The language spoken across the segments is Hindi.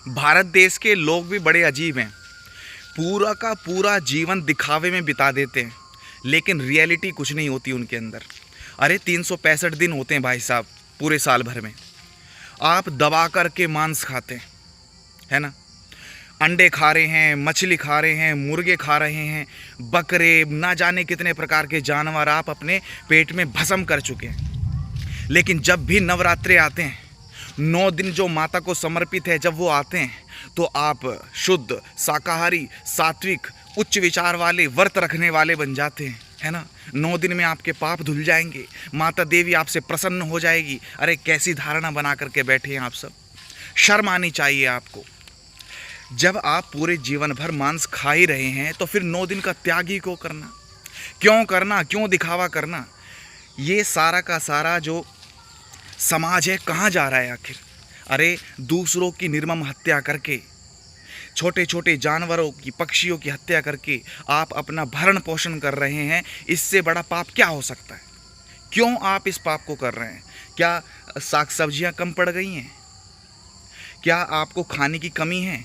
भारत देश के लोग भी बड़े अजीब हैं। पूरा का पूरा जीवन दिखावे में बिता देते हैं, लेकिन रियलिटी कुछ नहीं होती उनके अंदर। अरे 365 दिन होते हैं भाई साहब पूरे साल भर में। आप दबा करके मांस खाते हैं, है ना, अंडे खा रहे हैं, मछली खा रहे हैं, मुर्गे खा रहे हैं, बकरे, ना जाने कितने प्रकार के जानवर आप अपने पेट में भस्म कर चुके हैं। लेकिन जब भी नवरात्रे आते हैं, 9 दिन जो माता को समर्पित है, जब वो आते हैं तो आप शुद्ध शाकाहारी, सात्विक, उच्च विचार वाले, व्रत रखने वाले बन जाते हैं, है ना। 9 दिन में आपके पाप धुल जाएंगे, माता देवी आपसे प्रसन्न हो जाएगी। अरे कैसी धारणा बना करके बैठे हैं आप सब, शर्म आनी चाहिए आपको। जब आप पूरे जीवन भर मांस खा ही रहे हैं तो फिर 9 दिन का त्याग ही क्यों करना, क्यों दिखावा करना। ये सारा का सारा जो समाज है कहाँ जा रहा है आखिर। अरे दूसरों की निर्मम हत्या करके, छोटे छोटे जानवरों की, पक्षियों की हत्या करके आप अपना भरण पोषण कर रहे हैं। इससे बड़ा पाप क्या हो सकता है। क्यों आप इस पाप को कर रहे हैं। क्या साग सब्जियां कम पड़ गई हैं, क्या आपको खाने की कमी है।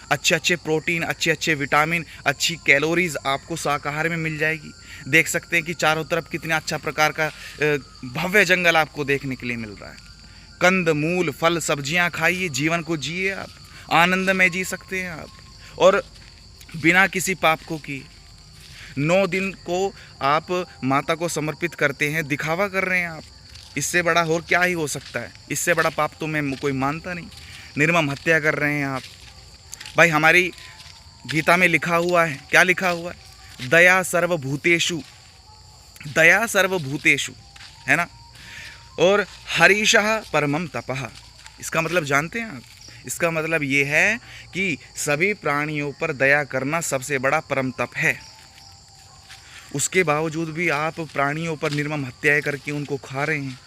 अच्छे अच्छे प्रोटीन, अच्छे अच्छे विटामिन, अच्छी कैलोरीज आपको शाकाहार में मिल जाएगी। देख सकते हैं कि चारों तरफ कितना अच्छा प्रकार का भव्य जंगल आपको देखने के लिए मिल रहा है। कंद मूल फल सब्जियां खाइए, जीवन को जिए, आप आनंद में जी सकते हैं आप, और बिना किसी पाप को किए। 9 दिन को आप माता को समर्पित करते हैं, दिखावा कर रहे हैं आप। इससे बड़ा और क्या ही हो सकता है। इससे बड़ा पाप तो मैं कोई मानता नहीं। निर्मम हत्या कर रहे हैं आप। भाई हमारी गीता में लिखा हुआ है, क्या लिखा हुआ है, दया सर्वभूतेषु, दया सर्वभूतेषु, है ना, और हरीशः परमं तपः। इसका मतलब जानते हैं आप, इसका मतलब ये है कि सभी प्राणियों पर दया करना सबसे बड़ा परम तप है। उसके बावजूद भी आप प्राणियों पर निर्मम हत्याएं करके उनको खा रहे हैं।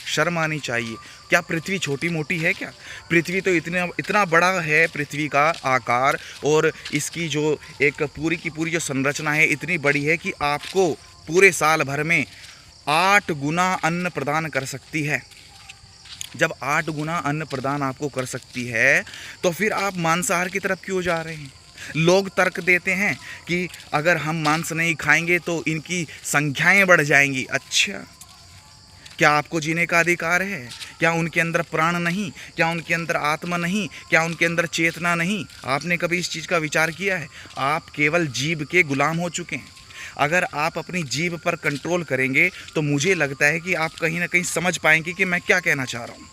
शर्म आनी चाहिए। क्या पृथ्वी छोटी मोटी है क्या। पृथ्वी तो इतना बड़ा है, पृथ्वी का आकार और इसकी जो एक पूरी की पूरी जो संरचना है इतनी बड़ी है कि आपको पूरे साल भर में 8 गुना अन्न प्रदान कर सकती है। जब 8 गुना अन्न प्रदान आपको कर सकती है तो फिर आप मांसाहार की तरफ क्यों जा रहे हैं। लोग तर्क देते हैं कि अगर हम मांस नहीं खाएंगे तो इनकी संख्याएं बढ़ जाएंगी। अच्छा, क्या आपको जीने का अधिकार है। क्या उनके अंदर प्राण नहीं, क्या उनके अंदर आत्मा नहीं, क्या उनके अंदर चेतना नहीं। आपने कभी इस चीज़ का विचार किया है। आप केवल जीभ के गुलाम हो चुके हैं। अगर आप अपनी जीभ पर कंट्रोल करेंगे तो मुझे लगता है कि आप कहीं ना कहीं समझ पाएंगे कि मैं क्या कहना चाह रहा हूँ।